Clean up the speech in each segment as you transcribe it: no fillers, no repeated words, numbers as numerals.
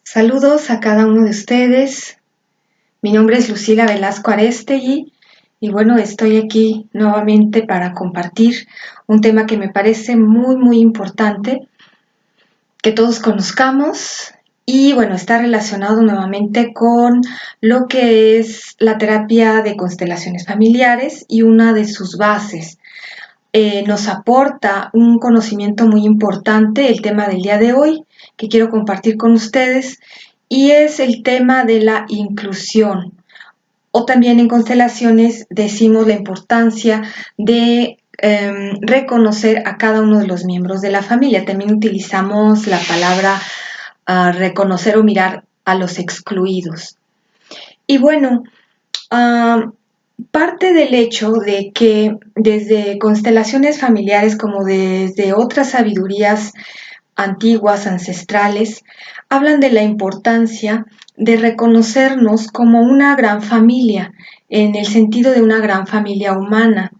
Saludos a cada uno de ustedes. Mi nombre es Lucila Velasco Arestegui y bueno, estoy aquí nuevamente para compartir un tema que me parece muy importante que todos conozcamos y bueno, está relacionado nuevamente con lo que es la terapia de constelaciones familiares y una de sus bases. Nos aporta un conocimiento muy importante el tema del día de hoy que quiero compartir con ustedes y es el tema de la inclusión. O también en constelaciones decimos la importancia de reconocer a cada uno de los miembros de la familia. También utilizamos la palabra reconocer o mirar a los excluidos. Y bueno, parte del hecho de que desde constelaciones familiares como desde otras sabidurías antiguas, ancestrales, hablan de la importancia de reconocernos como una gran familia, en el sentido de una gran familia humana.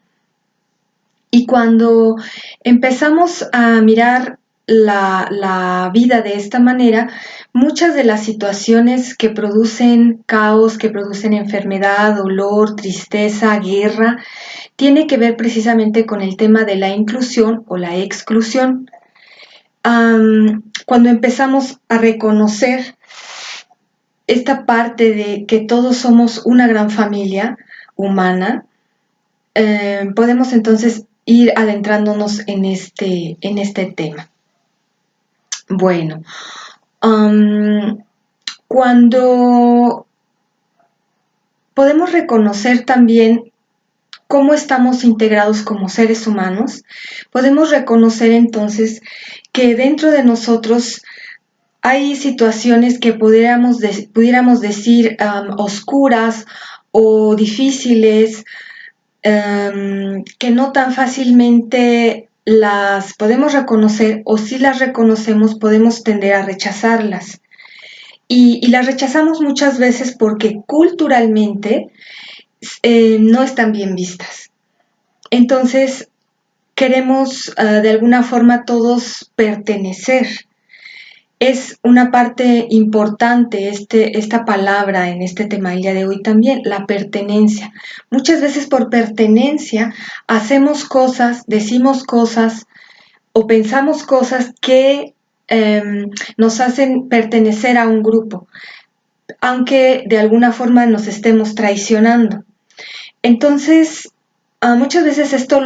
Y cuando empezamos a mirar la vida de esta manera, muchas de las situaciones que producen caos, que producen enfermedad, dolor, tristeza, guerra, tiene que ver precisamente con el tema de la inclusión o la exclusión. Cuando empezamos a reconocer esta parte de que todos somos una gran familia humana, podemos entonces ir adentrándonos en este tema. Bueno, cuando podemos reconocer también cómo estamos integrados como seres humanos, podemos reconocer entonces que dentro de nosotros hay situaciones que pudiéramos decir oscuras o difíciles, que no tan fácilmente las podemos reconocer, o si las reconocemos podemos tender a rechazarlas. Y las rechazamos muchas veces porque culturalmente no están bien vistas. Entonces queremos de alguna forma todos pertenecer. Es una parte importante esta palabra en este tema del día de hoy también, la pertenencia. Muchas veces por pertenencia hacemos cosas, decimos cosas o pensamos cosas que nos hacen pertenecer a un grupo, aunque de alguna forma nos estemos traicionando. Entonces, muchas veces esto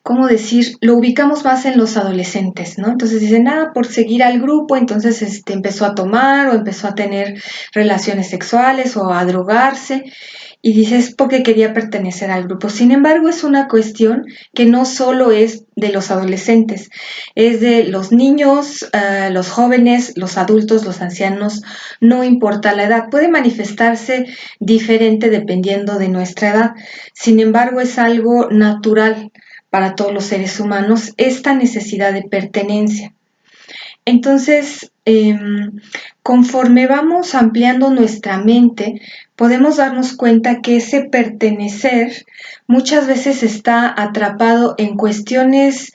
¿cómo decir? Lo ubicamos más en los adolescentes, ¿no? Entonces dicen, por seguir al grupo, entonces empezó a tomar o empezó a tener relaciones sexuales o a drogarse y dices porque quería pertenecer al grupo. Sin embargo, es una cuestión que no solo es de los adolescentes, es de los niños, los jóvenes, los adultos, los ancianos, no importa la edad. Puede manifestarse diferente dependiendo de nuestra edad. Sin embargo, es algo natural para todos los seres humanos esta necesidad de pertenencia. Entonces, conforme vamos ampliando nuestra mente, podemos darnos cuenta que ese pertenecer muchas veces está atrapado en cuestiones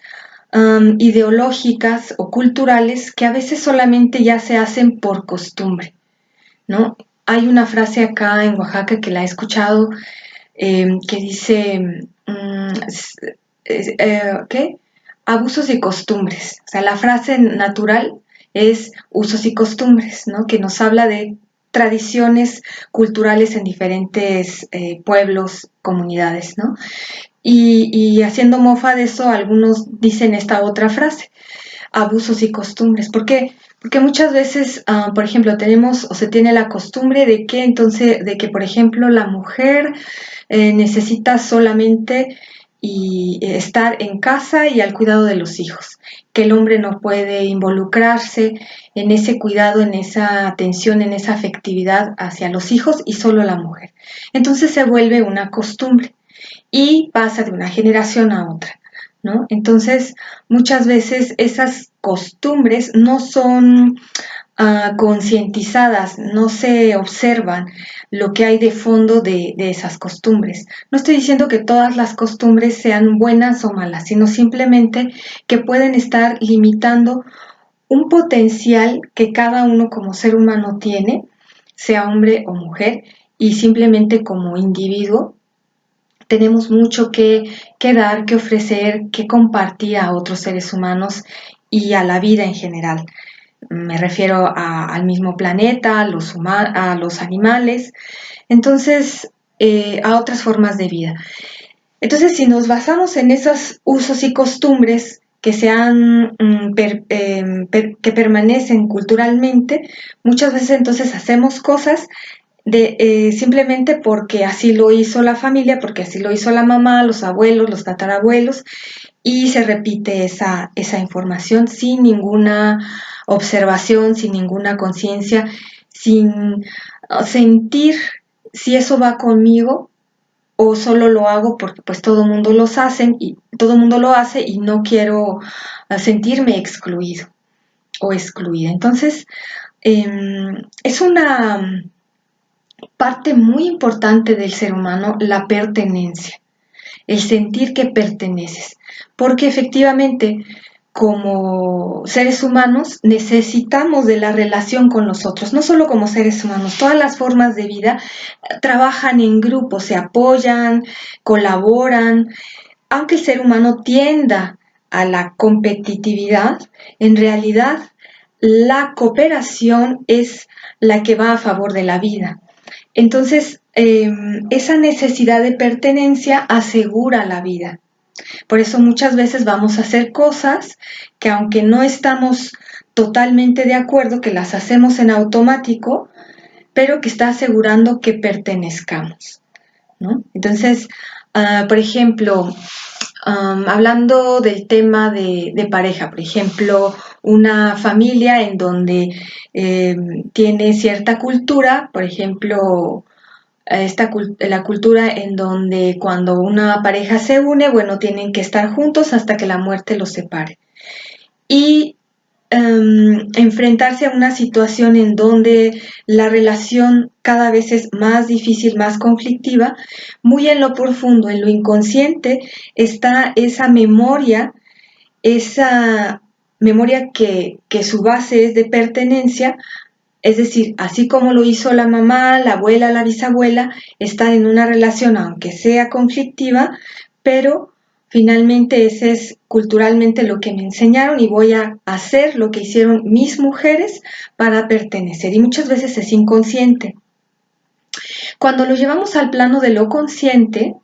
ideológicas o culturales que a veces solamente ya se hacen por costumbre, ¿no? Hay una frase acá en Oaxaca que la he escuchado que dice, ¿qué? Abusos y costumbres. O sea, la frase natural es usos y costumbres, ¿no? Que nos habla de tradiciones culturales en diferentes pueblos, comunidades, ¿no? Y haciendo mofa de eso, algunos dicen esta otra frase, abusos y costumbres. ¿Por qué? Porque muchas veces, por ejemplo, tenemos o se tiene la costumbre de que entonces, de que por ejemplo la mujer necesita solamente estar en casa y al cuidado de los hijos, que el hombre no puede involucrarse en ese cuidado, en esa atención, en esa afectividad hacia los hijos y solo la mujer. Entonces se vuelve una costumbre y pasa de una generación a otra, ¿no? Entonces, muchas veces esas costumbres no son concientizadas, no se observan lo que hay de fondo de esas costumbres. No estoy diciendo que todas las costumbres sean buenas o malas, sino simplemente que pueden estar limitando un potencial que cada uno como ser humano tiene, sea hombre o mujer, y simplemente como individuo tenemos mucho que dar, que ofrecer, que compartir a otros seres humanos y a la vida en general. Me refiero al mismo planeta, a los animales, entonces a otras formas de vida. Entonces, si nos basamos en esos usos y costumbres que que permanecen culturalmente, muchas veces entonces hacemos cosas simplemente porque así lo hizo la familia, porque así lo hizo la mamá, los abuelos, los tatarabuelos, y se repite esa información sin ninguna observación, sin ninguna conciencia, sin sentir si eso va conmigo o solo lo hago porque pues todo el mundo todo el mundo lo hace y no quiero sentirme excluido o excluida. Entonces, es una parte muy importante del ser humano la pertenencia, el sentir que perteneces, porque efectivamente como seres humanos necesitamos de la relación con los otros, no solo como seres humanos, todas las formas de vida trabajan en grupo, se apoyan, colaboran, aunque el ser humano tienda a la competitividad, en realidad la cooperación es la que va a favor de la vida. Entonces, esa necesidad de pertenencia asegura la vida. Por eso muchas veces vamos a hacer cosas que aunque no estamos totalmente de acuerdo, que las hacemos en automático, pero que está asegurando que pertenezcamos, ¿no? Entonces, por ejemplo, hablando del tema de pareja, por ejemplo, una familia en donde tiene cierta cultura, por ejemplo, la cultura en donde cuando una pareja se une, bueno, tienen que estar juntos hasta que la muerte los separe. Y enfrentarse a una situación en donde la relación cada vez es más difícil, más conflictiva, muy en lo profundo, en lo inconsciente, está esa memoria que su base es de pertenencia, es decir, así como lo hizo la mamá, la abuela, la bisabuela, están en una relación, aunque sea conflictiva, pero finalmente ese es culturalmente lo que me enseñaron y voy a hacer lo que hicieron mis mujeres para pertenecer. Y muchas veces es inconsciente. Cuando lo llevamos al plano de lo consciente,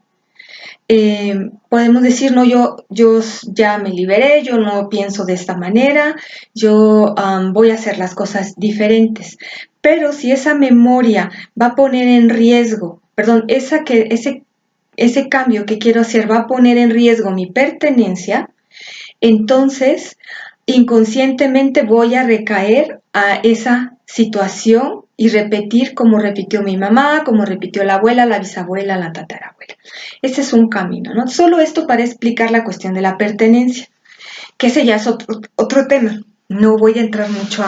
podemos decir, no, yo ya me liberé, yo no pienso de esta manera, yo voy a hacer las cosas diferentes. Pero si esa memoria va a poner en riesgo, perdón, ese cambio que quiero hacer va a poner en riesgo mi pertenencia, entonces inconscientemente voy a recaer a esa situación y repetir como repitió mi mamá, como repitió la abuela, la bisabuela, la tatarabuela. Ese es un camino, ¿no? Solo esto para explicar la cuestión de la pertenencia, que ese ya es otro tema. No voy a entrar mucho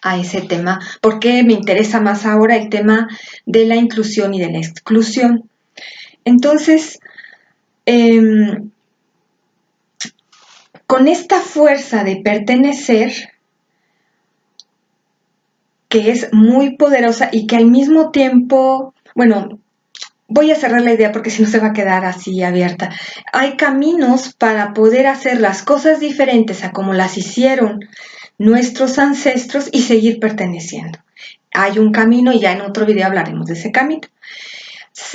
a ese tema porque me interesa más ahora el tema de la inclusión y de la exclusión. Entonces, con esta fuerza de pertenecer, que es muy poderosa y que al mismo tiempo, bueno, voy a cerrar la idea porque si no se va a quedar así abierta. Hay caminos para poder hacer las cosas diferentes a como las hicieron nuestros ancestros y seguir perteneciendo. Hay un camino y ya en otro video hablaremos de ese camino.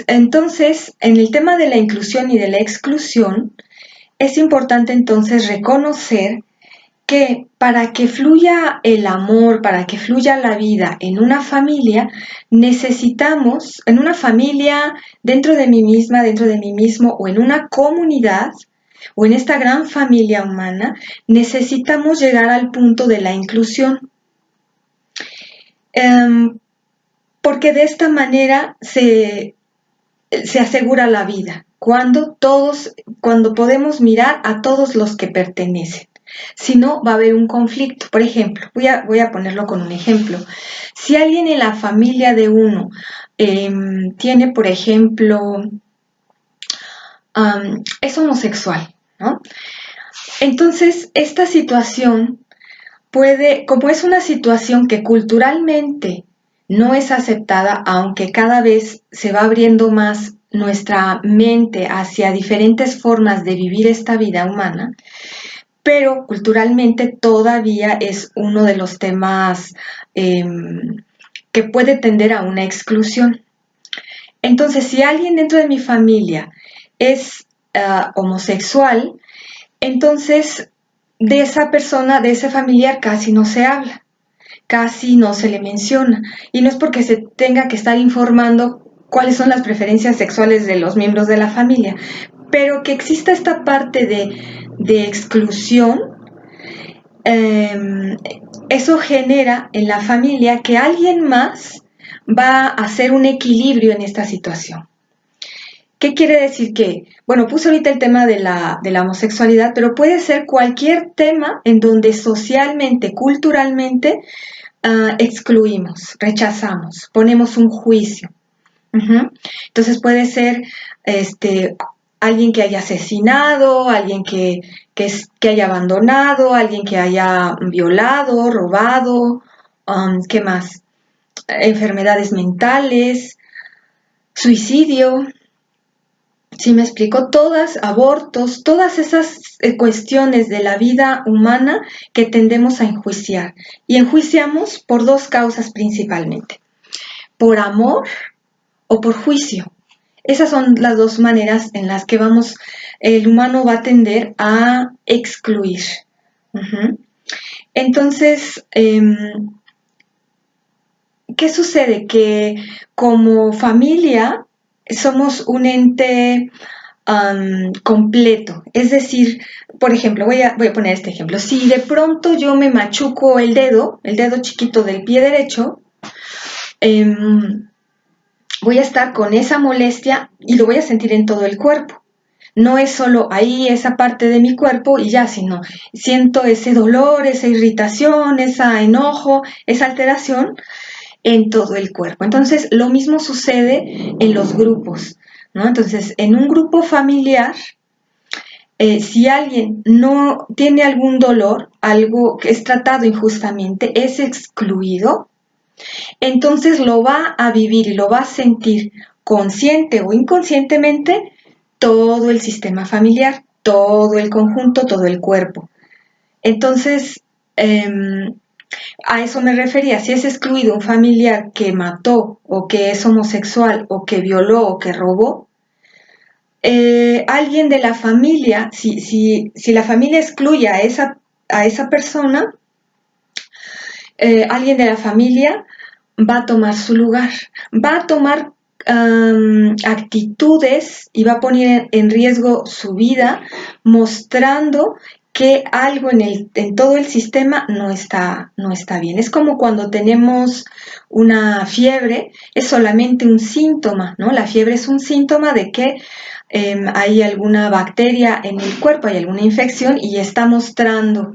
Entonces, en el tema de la inclusión y de la exclusión, es importante entonces reconocer que para que fluya el amor, para que fluya la vida en una familia, necesitamos, en una familia, dentro de mí misma, dentro de mí mismo, o en una comunidad, o en esta gran familia humana, necesitamos llegar al punto de la inclusión. Porque de esta manera se asegura la vida, cuando podemos mirar a todos los que pertenecen. Si no, va a haber un conflicto. Por ejemplo, voy a ponerlo con un ejemplo. Si alguien en la familia de uno tiene, por ejemplo, es homosexual, ¿no? Entonces, esta situación como es una situación que culturalmente no es aceptada, aunque cada vez se va abriendo más nuestra mente hacia diferentes formas de vivir esta vida humana, pero culturalmente todavía es uno de los temas que puede tender a una exclusión. Entonces, si alguien dentro de mi familia es homosexual, entonces de esa persona, de ese familiar casi no se habla, casi no se le menciona. Y no es porque se tenga que estar informando cuáles son las preferencias sexuales de los miembros de la familia, pero que exista esta parte de exclusión, eso genera en la familia que alguien más va a hacer un equilibrio en esta situación. ¿Qué quiere decir que? Bueno, puse ahorita el tema de la homosexualidad, pero puede ser cualquier tema en donde socialmente, culturalmente, excluimos, rechazamos, ponemos un juicio. Entonces puede ser alguien que haya asesinado, alguien que haya abandonado, alguien que haya violado, robado, ¿qué más? Enfermedades mentales, suicidio. Si me explico, todas, abortos, todas esas cuestiones de la vida humana que tendemos a enjuiciar. Y enjuiciamos por dos causas principalmente, por amor o por juicio. Esas son las dos maneras en las que el humano va a tender a excluir. Entonces, ¿qué sucede? Que como familia somos un ente completo. Es decir, por ejemplo, voy a poner este ejemplo. Si de pronto yo me machuco el dedo chiquito del pie derecho, voy a estar con esa molestia y lo voy a sentir en todo el cuerpo. No es solo ahí esa parte de mi cuerpo y ya, sino siento ese dolor, esa irritación, ese enojo, esa alteración en todo el cuerpo. Entonces, lo mismo sucede en los grupos, ¿no? Entonces, en un grupo familiar, si alguien no tiene algún dolor, algo que es tratado injustamente, es excluido, entonces lo va a vivir y lo va a sentir consciente o inconscientemente todo el sistema familiar, todo el conjunto, todo el cuerpo. Entonces, a eso me refería. Si es excluido un familiar que mató o que es homosexual o que violó o que robó, alguien de la familia, si la familia excluye a esa persona, alguien de la familia va a tomar su lugar, va a tomar actitudes y va a poner en riesgo su vida mostrando que algo en todo el sistema no está bien. Es como cuando tenemos una fiebre, es solamente un síntoma, ¿no? La fiebre es un síntoma de que hay alguna bacteria en el cuerpo, hay alguna infección y está mostrando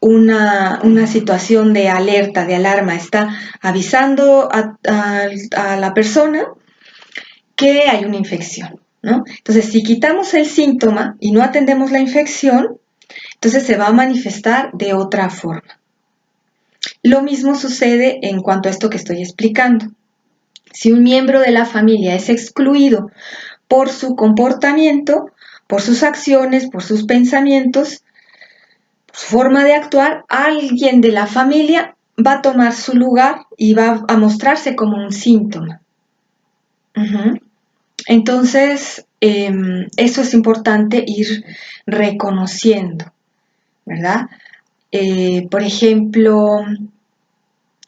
una situación de alerta, de alarma, está avisando a la persona que hay una infección, ¿no? Entonces, si quitamos el síntoma y no atendemos la infección, entonces se va a manifestar de otra forma. Lo mismo sucede en cuanto a esto que estoy explicando. Si un miembro de la familia es excluido por su comportamiento, por sus acciones, por sus pensamientos, su forma de actuar, alguien de la familia va a tomar su lugar y va a mostrarse como un síntoma. Entonces, eso es importante ir reconociendo, ¿verdad? Por ejemplo,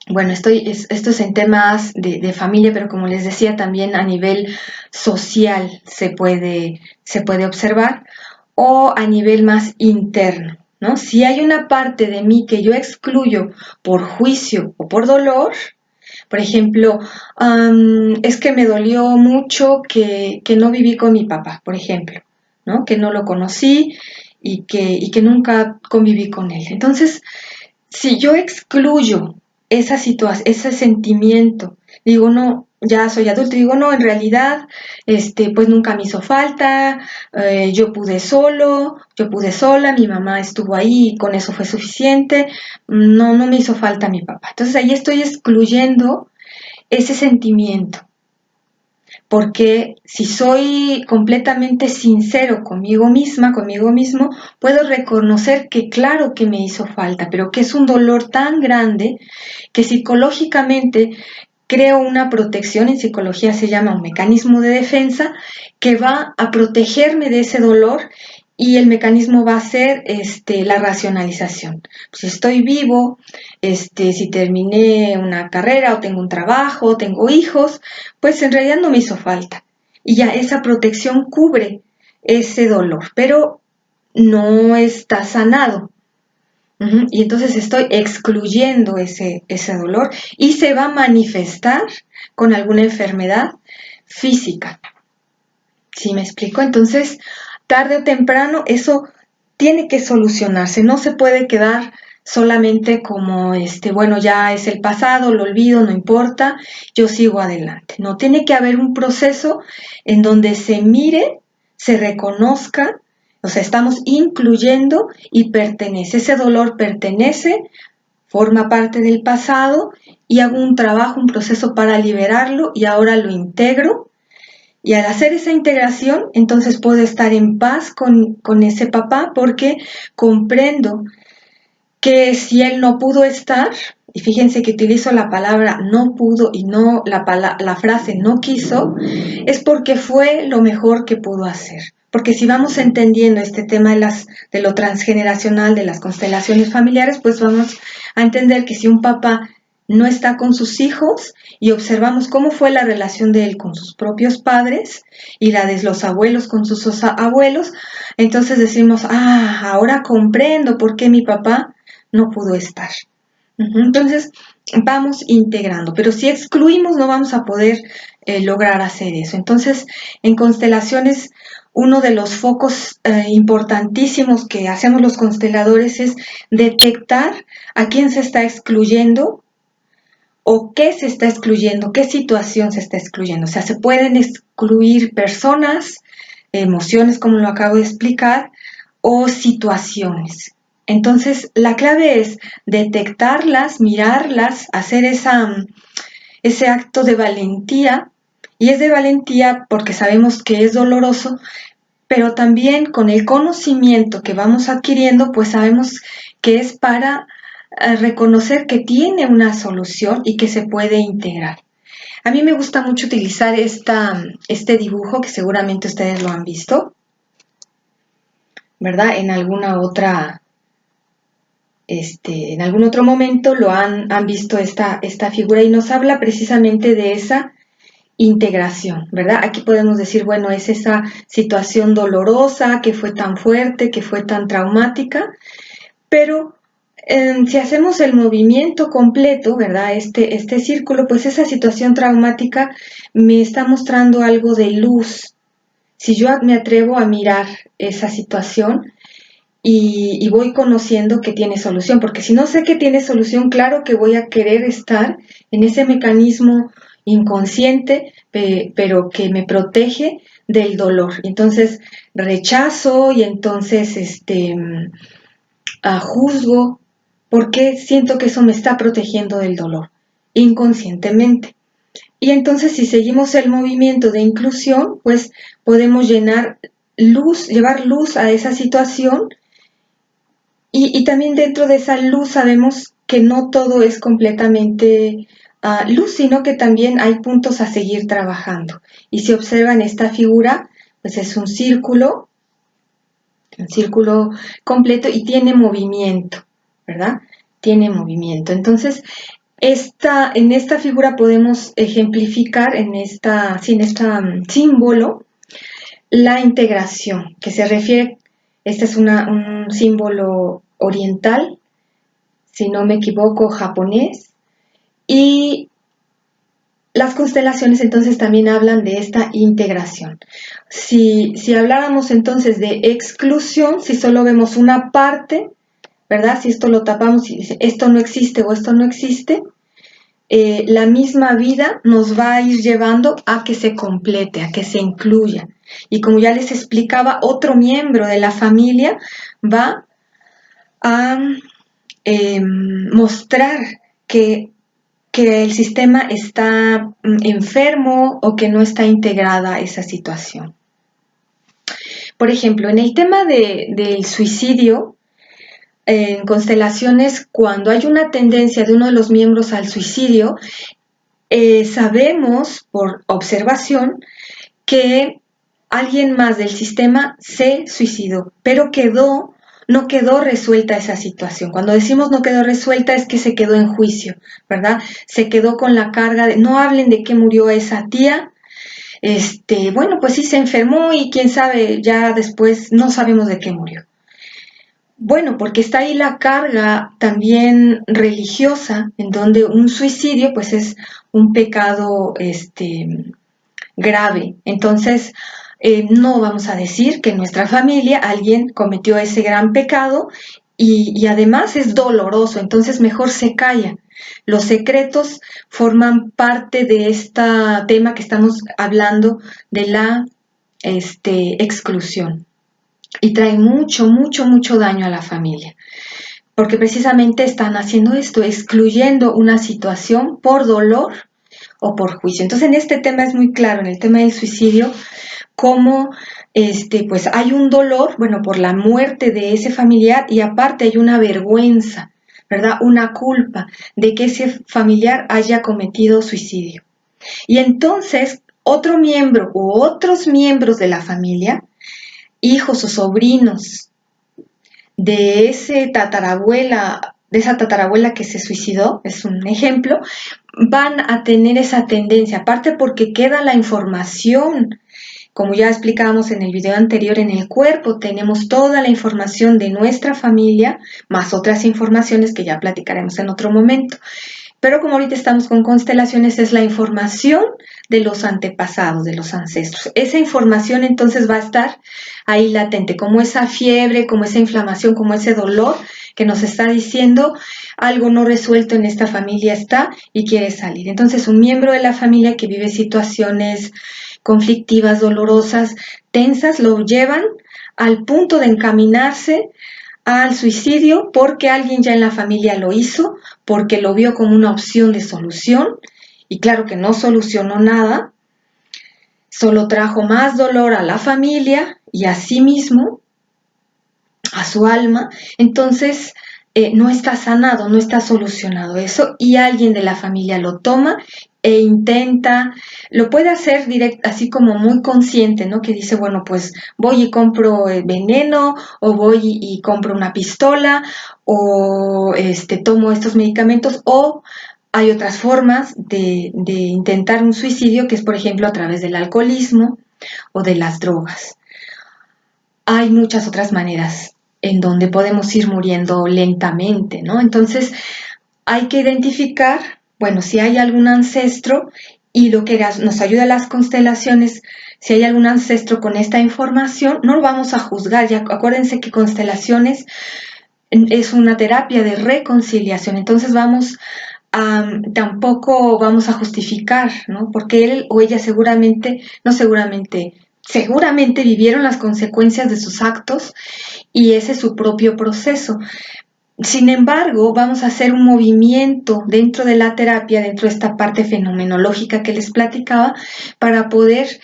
bueno, esto es en temas de familia, pero como les decía, también a nivel social se puede observar, o a nivel más interno, ¿no? Si hay una parte de mí que yo excluyo por juicio o por dolor, por ejemplo, es que me dolió mucho que no viví con mi papá, por ejemplo, ¿no? Que no lo conocí y que nunca conviví con él. Entonces, si yo excluyo esa situación, ese sentimiento, digo, no, ya soy adulto y digo, no, en realidad, pues nunca me hizo falta, yo pude solo, yo pude sola, mi mamá estuvo ahí y con eso fue suficiente, no, no me hizo falta mi papá. Entonces ahí estoy excluyendo ese sentimiento, porque si soy completamente sincero conmigo misma, conmigo mismo, puedo reconocer que claro que me hizo falta, pero que es un dolor tan grande que psicológicamente creo una protección, en psicología se llama un mecanismo de defensa, que va a protegerme de ese dolor y el mecanismo va a ser la racionalización. Si estoy vivo, si terminé una carrera o tengo un trabajo, o tengo hijos, pues en realidad no me hizo falta. Y ya esa protección cubre ese dolor, pero no está sanado. Y entonces estoy excluyendo ese dolor y se va a manifestar con alguna enfermedad física. ¿Sí me explico? Entonces, tarde o temprano eso tiene que solucionarse, no se puede quedar solamente como bueno, ya es el pasado, lo olvido, no importa, yo sigo adelante. No, tiene que haber un proceso en donde se mire, se reconozca, o sea, estamos incluyendo y pertenece. Ese dolor pertenece, forma parte del pasado y hago un trabajo, un proceso para liberarlo y ahora lo integro. Y al hacer esa integración, entonces puedo estar en paz con ese papá porque comprendo que si él no pudo estar, y fíjense que utilizo la palabra no pudo y no la frase no quiso, es porque fue lo mejor que pudo hacer. Porque si vamos entendiendo este tema de lo transgeneracional, de las constelaciones familiares, pues vamos a entender que si un papá no está con sus hijos y observamos cómo fue la relación de él con sus propios padres y la de los abuelos con sus abuelos, entonces decimos, ahora comprendo por qué mi papá no pudo estar. Entonces, vamos integrando, pero si excluimos no vamos a poder lograr hacer eso. Entonces, en constelaciones, uno de los focos importantísimos que hacemos los consteladores es detectar a quién se está excluyendo o qué se está excluyendo, qué situación se está excluyendo. O sea, se pueden excluir personas, emociones, como lo acabo de explicar, o situaciones. Entonces, la clave es detectarlas, mirarlas, hacer ese acto de valentía. Y es de valentía porque sabemos que es doloroso, pero también con el conocimiento que vamos adquiriendo, pues sabemos que es para reconocer que tiene una solución y que se puede integrar. A mí me gusta mucho utilizar este dibujo que seguramente ustedes lo han visto, ¿verdad? En alguna otra en algún otro momento lo han visto esta figura y nos habla precisamente de esa integración, ¿verdad? Aquí podemos decir, bueno, es esa situación dolorosa que fue tan fuerte, que fue tan traumática, pero si hacemos el movimiento completo, ¿verdad? Este círculo, pues esa situación traumática me está mostrando algo de luz. Si yo me atrevo a mirar esa situación, y voy conociendo que tiene solución, porque si no sé que tiene solución, claro que voy a querer estar en ese mecanismo inconsciente, pero que me protege del dolor. Entonces rechazo y entonces juzgo porque siento que eso me está protegiendo del dolor inconscientemente. Y entonces si seguimos el movimiento de inclusión, pues podemos llevar luz a esa situación. Y también dentro de esa luz sabemos que no todo es completamente luz, sino que también hay puntos a seguir trabajando. Y si observan esta figura, pues es un círculo completo y tiene movimiento, ¿verdad? Tiene movimiento. Entonces, en esta figura podemos ejemplificar en este símbolo la integración, que se refiere, este es un símbolo oriental, si no me equivoco, japonés, y las constelaciones entonces también hablan de esta integración. Si habláramos entonces de exclusión, si solo vemos una parte, ¿verdad? Si esto lo tapamos y dice esto no existe o esto no existe, la misma vida nos va a ir llevando a que se complete, a que se incluya. Y como ya les explicaba, otro miembro de la familia va a mostrar que el sistema está enfermo o que no está integrada esa situación. Por ejemplo, en el tema del suicidio, en constelaciones, cuando hay una tendencia de uno de los miembros al suicidio, sabemos por observación que alguien más del sistema se suicidó, pero no quedó resuelta esa situación. Cuando decimos no quedó resuelta es que se quedó en juicio, ¿verdad? Se quedó con la carga de no hablen de que murió esa tía. Bueno, pues sí se enfermó y quién sabe, ya después no sabemos de qué murió. Bueno, porque está ahí la carga también religiosa, en donde un suicidio pues es un pecado grave. Entonces, no vamos a decir que en nuestra familia alguien cometió ese gran pecado y además es doloroso, entonces mejor se calla. Los secretos forman parte de este tema que estamos hablando de la exclusión y traen mucho, mucho, mucho daño a la familia, porque precisamente están haciendo esto, excluyendo una situación por dolor o por juicio. Entonces, en este tema es muy claro, en el tema del suicidio, cómo pues hay un dolor, bueno, por la muerte de ese familiar y aparte hay una vergüenza, ¿verdad? Una culpa de que ese familiar haya cometido suicidio. Y entonces, otro miembro u otros miembros de la familia, hijos o sobrinos de esa tatarabuela que se suicidó, es un ejemplo, van a tener esa tendencia, aparte porque queda la información. Como ya explicábamos en el video anterior, en el cuerpo tenemos toda la información de nuestra familia, más otras informaciones que ya platicaremos en otro momento. Pero como ahorita estamos con constelaciones, es la información de los antepasados, de los ancestros. Esa información entonces va a estar ahí latente, como esa fiebre, como esa inflamación, como ese dolor que nos está diciendo algo no resuelto en esta familia está y quiere salir. Entonces, un miembro de la familia que vive situaciones conflictivas, dolorosas, tensas, lo llevan al punto de encaminarse al suicidio porque alguien ya en la familia lo hizo, porque lo vio como una opción de solución y claro que no solucionó nada, solo trajo más dolor a la familia y a sí mismo, a su alma. Entonces no está sanado, no está solucionado eso y alguien de la familia lo toma e intenta, lo puede hacer directo, así como muy consciente, ¿no? Que dice, bueno, pues voy y compro veneno o voy y compro una pistola o tomo estos medicamentos o hay otras formas de intentar un suicidio que es, por ejemplo, a través del alcoholismo o de las drogas. Hay muchas otras maneras en donde podemos ir muriendo lentamente, ¿no? Entonces, hay que identificar, bueno, si hay algún ancestro y lo que nos ayuda a las constelaciones, si hay algún ancestro con esta información, no lo vamos a juzgar. Ya acuérdense que constelaciones es una terapia de reconciliación, entonces tampoco vamos a justificar, ¿no? Porque él o ella seguramente vivieron las consecuencias de sus actos y ese es su propio proceso. Sin embargo, vamos a hacer un movimiento dentro de la terapia, dentro de esta parte fenomenológica que les platicaba, para poder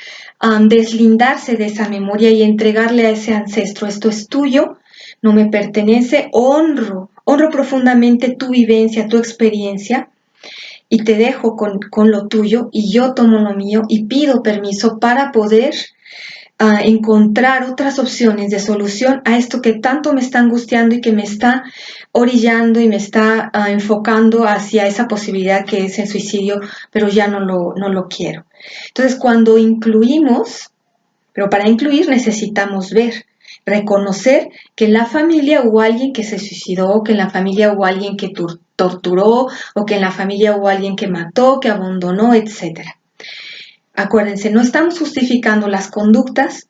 deslindarse de esa memoria y entregarle a ese ancestro, esto es tuyo, no me pertenece, honro profundamente tu vivencia, tu experiencia, y te dejo con lo tuyo y yo tomo lo mío y pido permiso para poder encontrar otras opciones de solución a esto que tanto me está angustiando y que me está orillando y me está enfocando hacia esa posibilidad que es el suicidio, pero ya no lo quiero. Entonces, cuando incluimos, pero para incluir necesitamos reconocer que en la familia hubo alguien que se suicidó, que en la familia hubo alguien que torturó, o que en la familia hubo alguien que mató, que abandonó, etc. Acuérdense, no estamos justificando las conductas,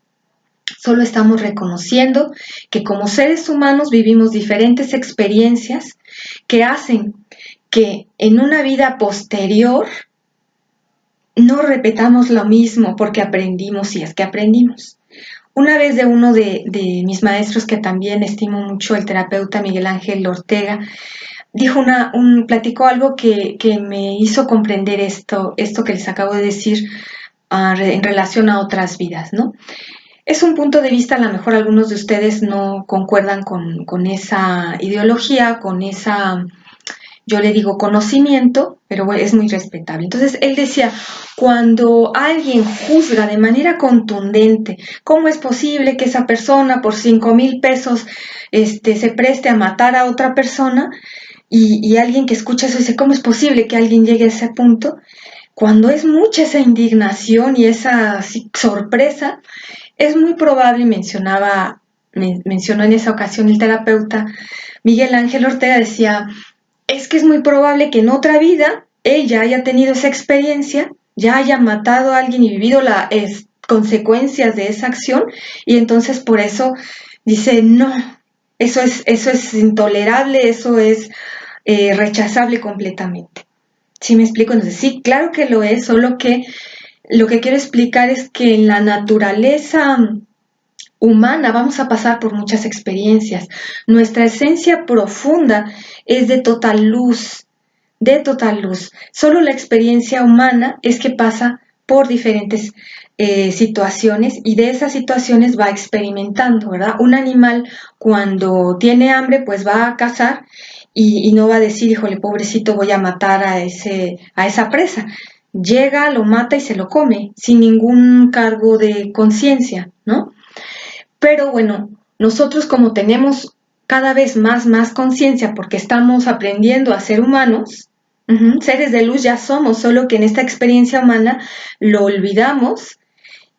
solo estamos reconociendo que como seres humanos vivimos diferentes experiencias que hacen que en una vida posterior no repetamos lo mismo porque aprendimos, si es que aprendimos. Una vez de uno de mis maestros, que también estimo mucho, el terapeuta Miguel Ángel Ortega, dijo platicó algo que me hizo comprender esto que les acabo de decir en relación a otras vidas, ¿no? Es un punto de vista, a lo mejor algunos de ustedes no concuerdan con esa ideología, con esa, yo le digo conocimiento, pero bueno, es muy respetable. Entonces él decía, cuando alguien juzga de manera contundente, ¿cómo es posible que esa persona por 5,000 pesos se preste a matar a otra persona? Y alguien que escucha eso dice, ¿cómo es posible que alguien llegue a ese punto? Cuando es mucha esa indignación y esa sorpresa, es muy probable, mencionó en esa ocasión el terapeuta Miguel Ángel Ortega, decía, es que es muy probable que en otra vida ella haya tenido esa experiencia, ya haya matado a alguien y vivido las consecuencias de esa acción, y entonces por eso dice, no, eso es intolerable, eso es rechazable completamente. ¿Sí me explico? Entonces, sí, claro que lo es, solo que lo que quiero explicar es que en la naturaleza humana vamos a pasar por muchas experiencias. Nuestra esencia profunda es de total luz, de total luz. Solo la experiencia humana es que pasa por diferentes situaciones, y de esas situaciones va experimentando, ¿verdad? Un animal cuando tiene hambre pues va a cazar y no va a decir, híjole, pobrecito, voy a matar a esa presa. Llega, lo mata y se lo come sin ningún cargo de conciencia, ¿no? Pero bueno, nosotros como tenemos cada vez más conciencia porque estamos aprendiendo a ser humanos, seres de luz ya somos, solo que en esta experiencia humana lo olvidamos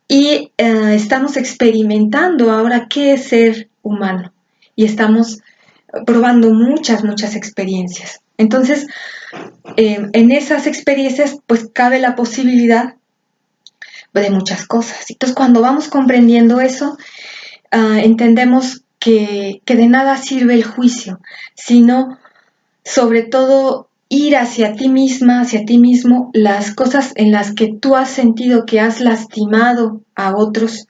y estamos experimentando ahora qué es ser humano, y estamos probando muchas experiencias. Entonces, en esas experiencias pues cabe la posibilidad de muchas cosas. Entonces, cuando vamos comprendiendo eso, entendemos que de nada sirve el juicio, sino sobre todo ir hacia ti misma, hacia ti mismo, las cosas en las que tú has sentido que has lastimado a otros.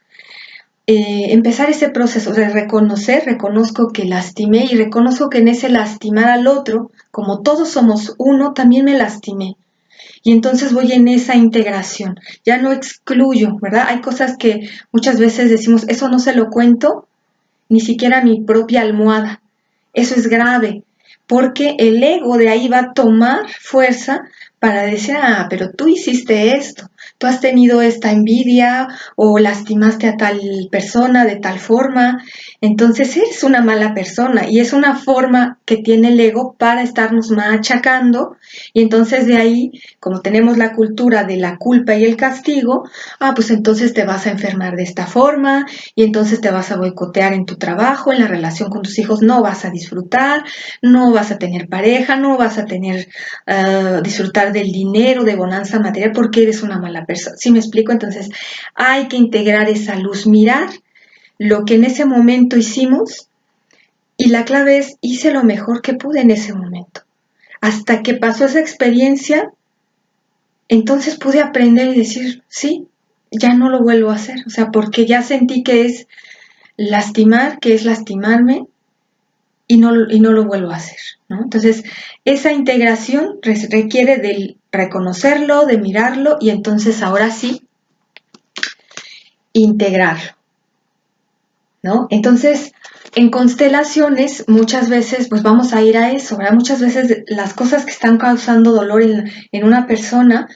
Empezar ese proceso de reconozco que lastimé, y reconozco que en ese lastimar al otro, como todos somos uno, también me lastimé. Y entonces voy en esa integración, ya no excluyo, ¿verdad? Hay cosas que muchas veces decimos, eso no se lo cuento ni siquiera a mi propia almohada. Eso es grave, porque el ego de ahí va a tomar fuerza para decir, pero tú hiciste esto, tú has tenido esta envidia o lastimaste a tal persona de tal forma, entonces eres una mala persona, y es una forma que tiene el ego para estarnos machacando. Y entonces de ahí, como tenemos la cultura de la culpa y el castigo, pues entonces te vas a enfermar de esta forma, y entonces te vas a boicotear en tu trabajo, en la relación con tus hijos no vas a disfrutar, no vas a tener pareja, no vas a disfrutar del dinero, de bonanza material, porque eres una mala persona. ¿Sí me explico? Entonces hay que integrar esa luz, mirar lo que en ese momento hicimos, y la clave es, hice lo mejor que pude en ese momento. Hasta que pasó esa experiencia, entonces pude aprender y decir, sí, ya no lo vuelvo a hacer. O sea, porque ya sentí que es lastimar, que es lastimarme, y no lo vuelvo a hacer, ¿no? Entonces, esa integración requiere de reconocerlo, de mirarlo, y entonces ahora sí, integrarlo, ¿no? Entonces, en constelaciones muchas veces pues vamos a ir a eso, ¿verdad? Muchas veces las cosas que están causando dolor en una persona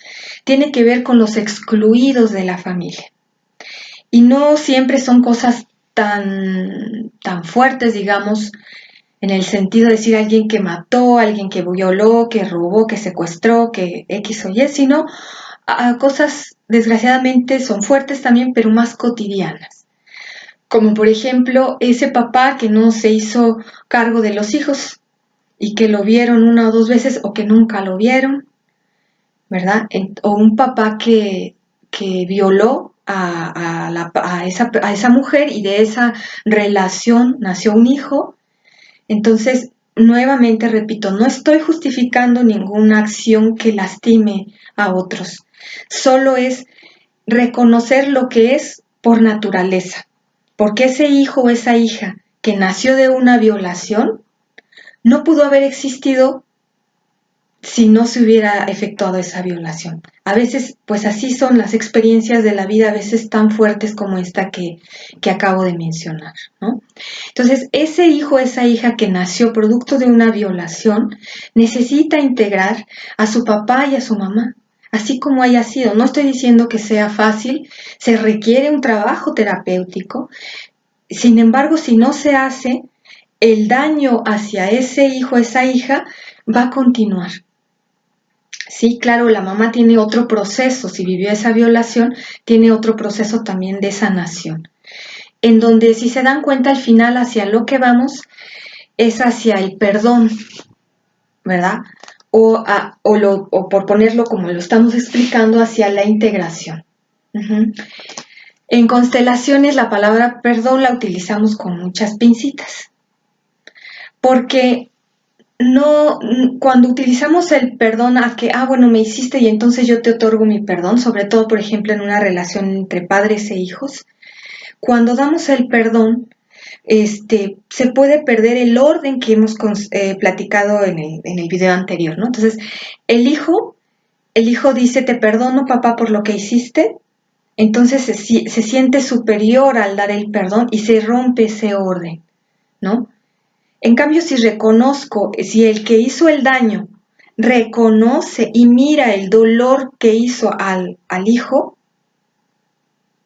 tiene que ver con los excluidos de la familia. Y no siempre son cosas tan fuertes, digamos, en el sentido de decir alguien que mató, alguien que violó, que robó, que secuestró, que X o Y, sino a cosas desgraciadamente son fuertes también, pero más cotidianas. Como por ejemplo ese papá que no se hizo cargo de los hijos y que lo vieron una o dos veces o que nunca lo vieron, ¿verdad? O un papá que violó a esa mujer, y de esa relación nació un hijo. Entonces nuevamente repito, no estoy justificando ninguna acción que lastime a otros, solo es reconocer lo que es por naturaleza, porque ese hijo o esa hija que nació de una violación no pudo haber existido si no se hubiera efectuado esa violación. A veces, pues así son las experiencias de la vida, a veces tan fuertes como esta que acabo de mencionar, ¿no? Entonces, ese hijo, esa hija que nació producto de una violación, necesita integrar a su papá y a su mamá, así como haya sido. No estoy diciendo que sea fácil, se requiere un trabajo terapéutico. Sin embargo, si no se hace, el daño hacia ese hijo, esa hija, va a continuar. Sí, claro, la mamá tiene otro proceso, si vivió esa violación, tiene otro proceso también de sanación, en donde si se dan cuenta al final hacia lo que vamos es hacia el perdón, ¿verdad? O por ponerlo como lo estamos explicando, hacia la integración. Uh-huh. En constelaciones la palabra perdón la utilizamos con muchas pincitas, porque no, cuando utilizamos el perdón a que, bueno, me hiciste y entonces yo te otorgo mi perdón, sobre todo, por ejemplo, en una relación entre padres e hijos, cuando damos el perdón, se puede perder el orden que hemos platicado en el video anterior, ¿no? Entonces, el hijo, el hijo dice, te perdono, papá, por lo que hiciste, entonces se siente superior al dar el perdón y se rompe ese orden, ¿no? En cambio, si reconozco, si el que hizo el daño reconoce y mira el dolor que hizo al hijo,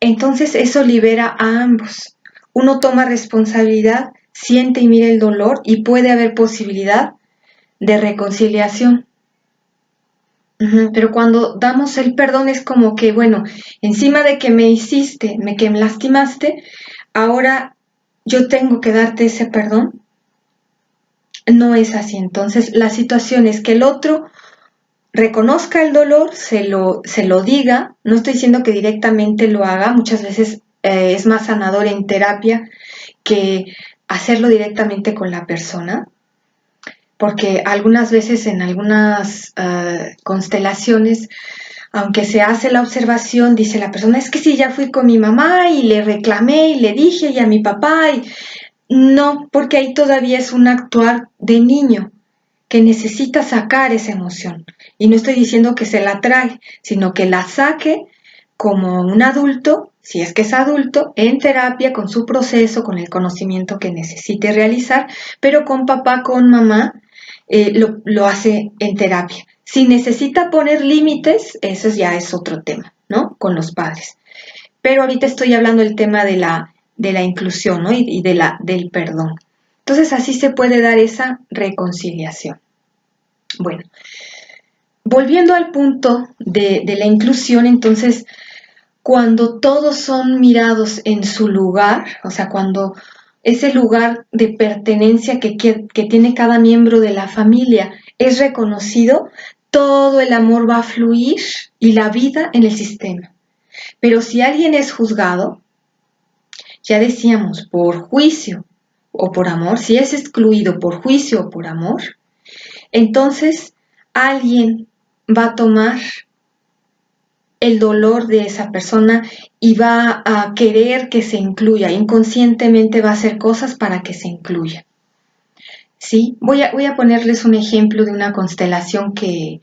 entonces eso libera a ambos. Uno toma responsabilidad, siente y mira el dolor y puede haber posibilidad de reconciliación. Pero cuando damos el perdón es como que, bueno, encima de que me hiciste, que me lastimaste, ahora yo tengo que darte ese perdón. No es así. Entonces, la situación es que el otro reconozca el dolor, se lo diga. No estoy diciendo que directamente lo haga. Muchas veces es más sanador en terapia que hacerlo directamente con la persona. Porque algunas veces en algunas constelaciones, aunque se hace la observación, dice la persona, es que sí, ya fui con mi mamá y le reclamé y le dije y a mi papá y no, porque ahí todavía es un actuar de niño que necesita sacar esa emoción. Y no estoy diciendo que se la trae, sino que la saque como un adulto, si es que es adulto, en terapia, con su proceso, con el conocimiento que necesite realizar, pero con papá, con mamá, lo hace en terapia. Si necesita poner límites, eso ya es otro tema, ¿no? Con los padres. Pero ahorita estoy hablando del tema de la inclusión, ¿no? Y del perdón. Entonces así se puede dar esa reconciliación. Bueno, volviendo al punto de la inclusión, entonces, cuando todos son mirados en su lugar, o sea, cuando ese lugar de pertenencia que tiene cada miembro de la familia es reconocido, todo el amor va a fluir y la vida en el sistema. Pero si alguien es juzgado, ya decíamos, por juicio o por amor, si es excluido por juicio o por amor, entonces alguien va a tomar el dolor de esa persona y va a querer que se incluya, inconscientemente va a hacer cosas para que se incluya. ¿Sí? Voy a ponerles un ejemplo de una constelación que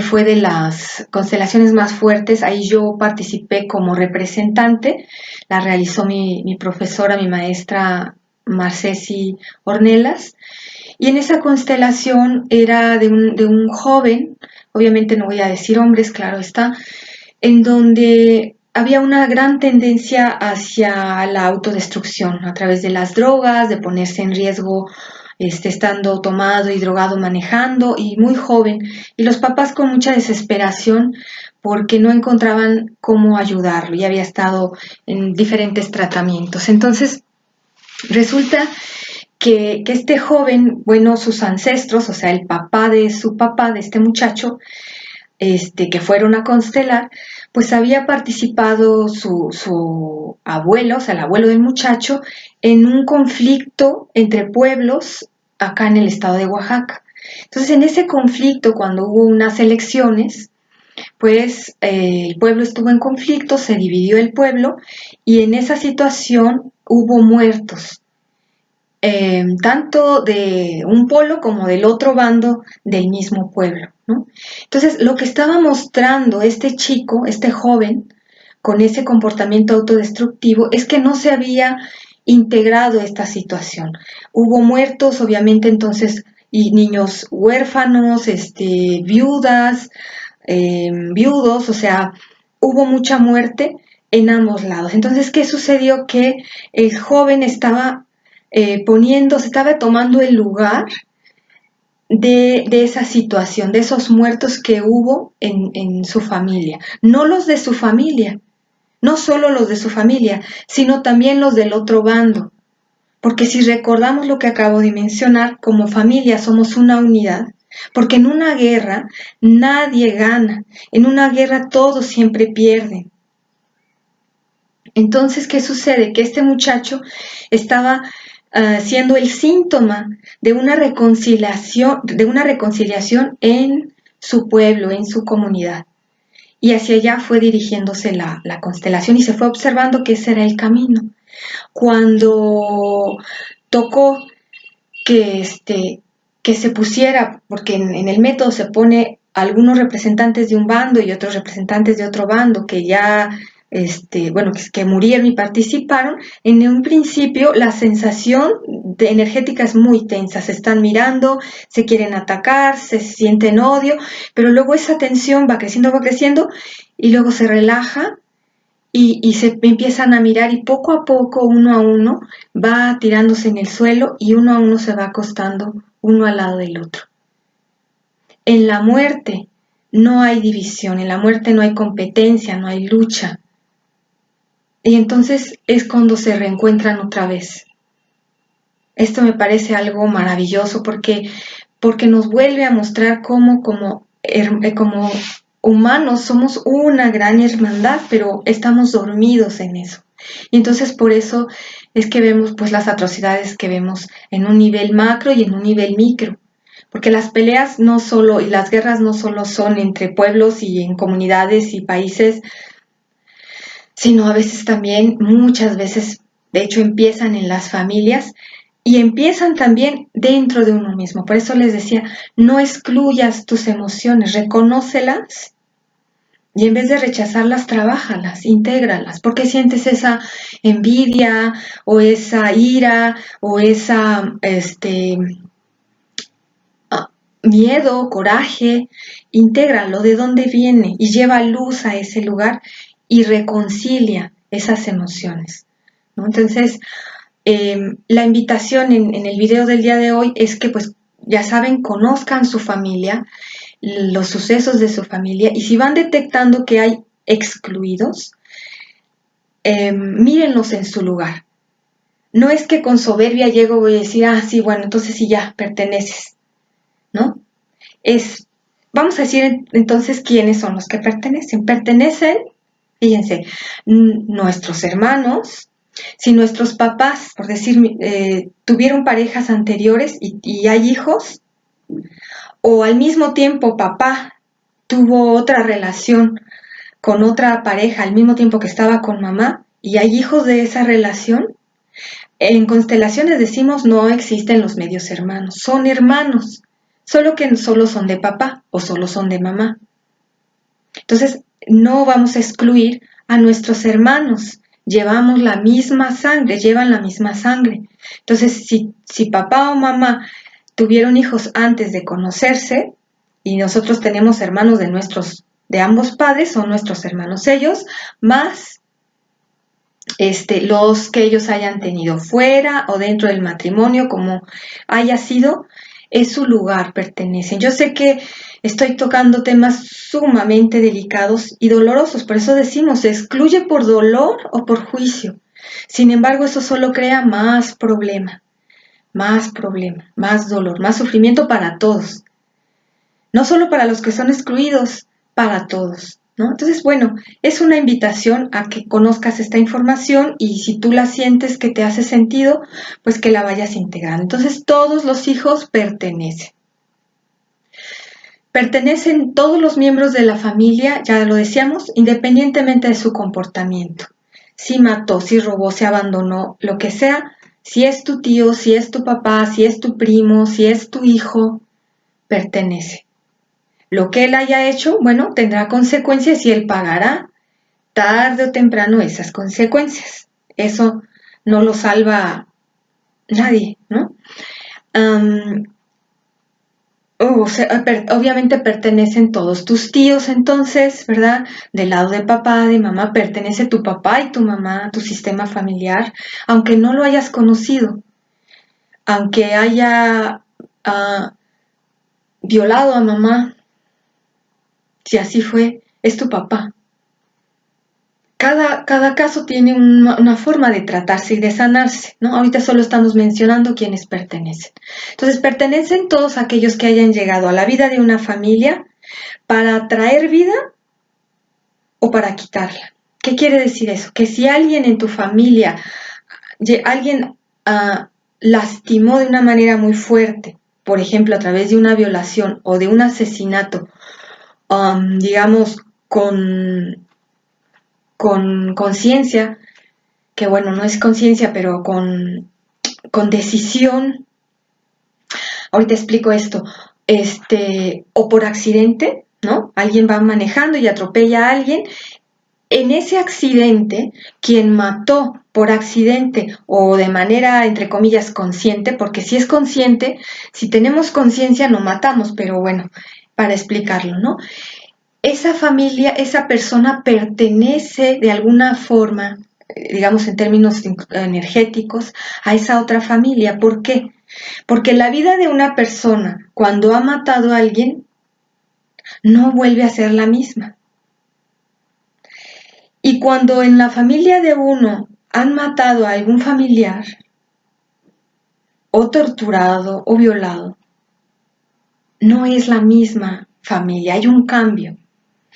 fue de las constelaciones más fuertes. Ahí yo participé como representante, la realizó mi profesora, mi maestra Marcesi Ornelas, y en esa constelación era de un joven, obviamente no voy a decir hombres, claro está, en donde había una gran tendencia hacia la autodestrucción a través de las drogas, de ponerse en riesgo estando tomado y drogado manejando y muy joven, y los papás con mucha desesperación porque no encontraban cómo ayudarlo y había estado en diferentes tratamientos. Entonces, resulta que este joven, bueno, sus ancestros, o sea, el papá de su papá, de este muchacho, que fueron a constelar, pues había participado su abuelo, o sea, el abuelo del muchacho, en un conflicto entre pueblos acá en el estado de Oaxaca. Entonces, en ese conflicto, cuando hubo unas elecciones, pues el pueblo estuvo en conflicto, se dividió el pueblo y en esa situación hubo muertos, tanto de un polo como del otro bando del mismo pueblo, ¿no? Entonces, lo que estaba mostrando este chico, este joven, con ese comportamiento autodestructivo, es que no se había integrado esta situación. Hubo muertos, obviamente, entonces, y niños huérfanos, viudas, viudos, o sea, hubo mucha muerte en ambos lados. Entonces, ¿qué sucedió? Que el joven estaba se estaba tomando el lugar de esa situación, de esos muertos que hubo en su familia, no los de su familia, no solo los de su familia, sino también los del otro bando. Porque si recordamos lo que acabo de mencionar, como familia somos una unidad, porque en una guerra nadie gana, en una guerra todos siempre pierden. Entonces, ¿qué sucede? Que este muchacho estaba siendo el síntoma de una reconciliación en su pueblo, en su comunidad. Y hacia allá fue dirigiéndose la constelación y se fue observando que ese era el camino. Cuando tocó que se pusiera, porque en el método se pone algunos representantes de un bando y otros representantes de otro bando que ya que murieron y participaron, en un principio la sensación energética es muy tensa, se están mirando, se quieren atacar, se sienten odio, pero luego esa tensión va creciendo y luego se relaja y se empiezan a mirar y poco a poco, uno a uno, va tirándose en el suelo y uno a uno se va acostando uno al lado del otro. En la muerte no hay división, en la muerte no hay competencia, no hay lucha. Y entonces es cuando se reencuentran otra vez. Esto me parece algo maravilloso porque nos vuelve a mostrar como humanos somos una gran hermandad, pero estamos dormidos en eso. Y entonces por eso es que vemos pues las atrocidades que vemos en un nivel macro y en un nivel micro. Porque las peleas no solo y las guerras no solo son entre pueblos y en comunidades y países, sino a veces también, muchas veces, de hecho empiezan en las familias y empiezan también dentro de uno mismo. Por eso les decía, no excluyas tus emociones, reconócelas y en vez de rechazarlas, trabájalas, intégralas. ¿Por qué sientes esa envidia o esa ira o esa miedo, coraje? Intégralo, de dónde viene y lleva luz a ese lugar y reconcilia esas emociones, ¿no? Entonces, la invitación en el video del día de hoy es que, pues, ya saben, conozcan su familia, los sucesos de su familia y si van detectando que hay excluidos, mírenlos en su lugar. No es que con soberbia llego y voy a decir, sí, bueno, entonces sí ya perteneces, ¿no? Vamos a decir entonces quiénes son los que pertenecen. Pertenecen, fíjense, nuestros hermanos, si nuestros papás, por decir, tuvieron parejas anteriores y hay hijos, o al mismo tiempo papá tuvo otra relación con otra pareja al mismo tiempo que estaba con mamá y hay hijos de esa relación, en constelaciones decimos no existen los medios hermanos, son hermanos, solo que solo son de papá o solo son de mamá. Entonces, no vamos a excluir a nuestros hermanos, llevamos la misma sangre, llevan la misma sangre. Entonces, si papá o mamá tuvieron hijos antes de conocerse y nosotros tenemos hermanos de ambos padres, son nuestros hermanos ellos, más los que ellos hayan tenido fuera o dentro del matrimonio, como haya sido, es su lugar, pertenecen. Yo sé que estoy tocando temas sumamente delicados y dolorosos, por eso decimos, se excluye por dolor o por juicio. Sin embargo, eso solo crea más problema, más dolor, más sufrimiento para todos. No solo para los que son excluidos, para todos. ¿no? Entonces, bueno, es una invitación a que conozcas esta información y si tú la sientes que te hace sentido, pues que la vayas integrando. Entonces, todos los hijos pertenecen. Pertenecen todos los miembros de la familia, ya lo decíamos, independientemente de su comportamiento. Si mató, si robó, si abandonó, lo que sea, si es tu tío, si es tu papá, si es tu primo, si es tu hijo, pertenece. Lo que él haya hecho, bueno, tendrá consecuencias y él pagará tarde o temprano esas consecuencias. Eso no lo salva nadie, ¿no? Obviamente pertenecen todos tus tíos entonces, ¿verdad? Del lado de papá, de mamá, pertenece tu papá y tu mamá, tu sistema familiar, aunque no lo hayas conocido, aunque haya violado a mamá, si así fue, es tu papá. Cada caso tiene una forma de tratarse y de sanarse, ¿no? Ahorita solo estamos mencionando quienes pertenecen. Entonces, pertenecen todos aquellos que hayan llegado a la vida de una familia para traer vida o para quitarla. ¿Qué quiere decir eso? Que si alguien en tu familia, alguien lastimó de una manera muy fuerte, por ejemplo, a través de una violación o de un asesinato, digamos, con conciencia, que bueno, no es conciencia, pero con decisión, ahorita explico esto, o por accidente, ¿no? Alguien va manejando y atropella a alguien. En ese accidente, quien mató por accidente o de manera, entre comillas, consciente, porque si es consciente, si tenemos conciencia no matamos, pero bueno, para explicarlo, ¿no? Esa familia, esa persona pertenece de alguna forma, digamos en términos energéticos, a esa otra familia. ¿Por qué? Porque la vida de una persona, cuando ha matado a alguien, no vuelve a ser la misma. Y cuando en la familia de uno han matado a algún familiar, o torturado, o violado, no es la misma familia, hay un cambio.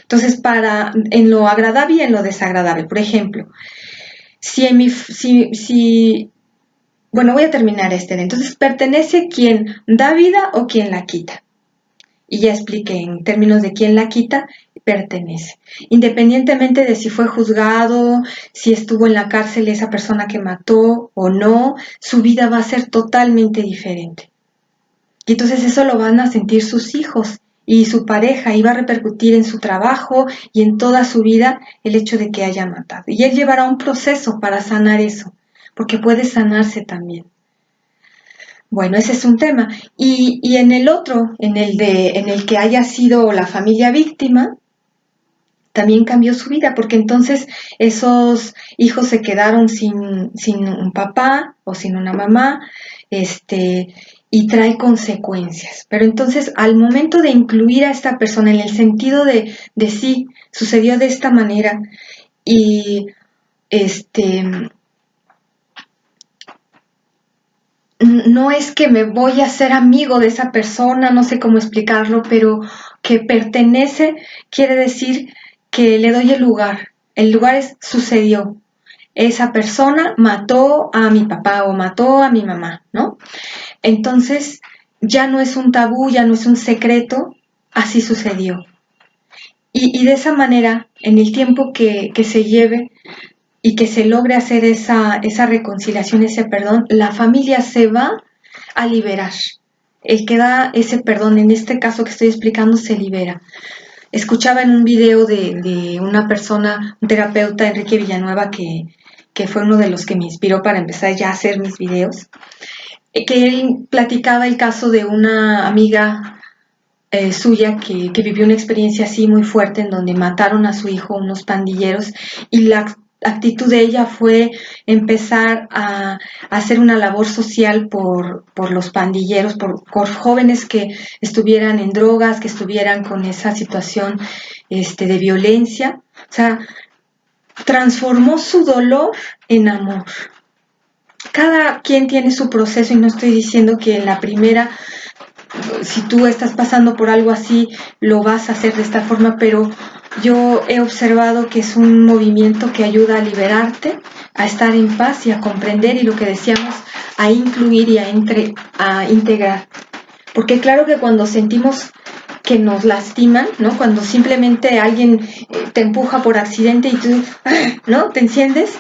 Entonces, en lo agradable y en lo desagradable, por ejemplo, bueno, voy a terminar entonces, ¿pertenece quien da vida o quien la quita? Y ya expliqué en términos de quién la quita, pertenece. Independientemente de si fue juzgado, si estuvo en la cárcel esa persona que mató o no, su vida va a ser totalmente diferente. Y entonces eso lo van a sentir sus hijos y su pareja, y va a repercutir en su trabajo y en toda su vida el hecho de que haya matado. Y él llevará un proceso para sanar eso, porque puede sanarse también. Bueno, ese es un tema. Y en el otro, en el que haya sido la familia víctima, también cambió su vida, porque entonces esos hijos se quedaron sin un papá o sin una mamá, y trae consecuencias. Pero entonces, al momento de incluir a esta persona en el sentido de sí, sucedió de esta manera, y no es que me voy a hacer amigo de esa persona, no sé cómo explicarlo, pero que pertenece quiere decir que le doy el lugar. El lugar sucedió. Esa persona mató a mi papá o mató a mi mamá, ¿no? Entonces, ya no es un tabú, ya no es un secreto, así sucedió. Y de esa manera, en el tiempo que se lleve y que se logre hacer esa reconciliación, ese perdón, la familia se va a liberar. El que da ese perdón, en este caso que estoy explicando, se libera. Escuchaba en un video de una persona, un terapeuta, Enrique Villanueva, que fue uno de los que me inspiró para empezar ya a hacer mis videos, que él platicaba el caso de una amiga suya que vivió una experiencia así muy fuerte en donde mataron a su hijo unos pandilleros, y la actitud de ella fue empezar a hacer una labor social por los pandilleros, por jóvenes que estuvieran en drogas, que estuvieran con esa situación de violencia. O sea, transformó su dolor en amor. Cada quien tiene su proceso, y no estoy diciendo que en la primera, si tú estás pasando por algo así, lo vas a hacer de esta forma, pero yo he observado que es un movimiento que ayuda a liberarte, a estar en paz y a comprender y lo que decíamos, a incluir y a integrar. Porque claro que cuando sentimos que nos lastiman, ¿no? Cuando simplemente alguien te empuja por accidente y tú, ¿no? Te enciendes,